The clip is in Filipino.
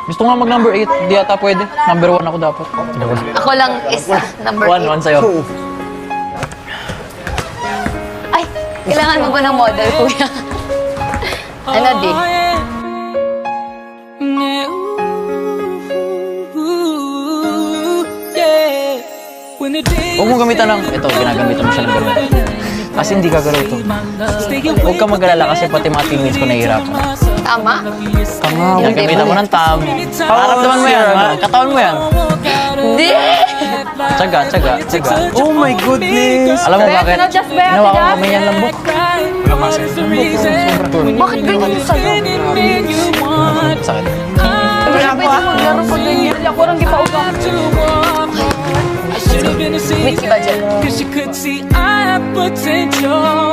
Gusto nga mag-number 8. Di yata pwede. Number 1 ako dapat. Ako lang isa, number 8. 1 sa'yo. Ay, kailangan mo ba ng model, kuya? Ano, di? Huwag mo gamitan ng... Ito, ginagamitan mo siya ng gano'n. Kasi hindi gagalaw ito. Huwag ka mag-alala kasi pati mga teammates ko nahihirapan. Tama? Tama, gagamitan mo ng tab. Paramdaman mo yan, katawan mo yan. Hindi! Tsaga. Oh my goodness! Alam mo bakit? Beto, just Beto, Ginawa ko just. kami yan lambok. Bakit ganyan yung sa'yo? Sakit. Wala ko ah. Maglaro pag ganyan. Ako lang gipaugang. Wait, iba dyan. Cause you could see I have potential.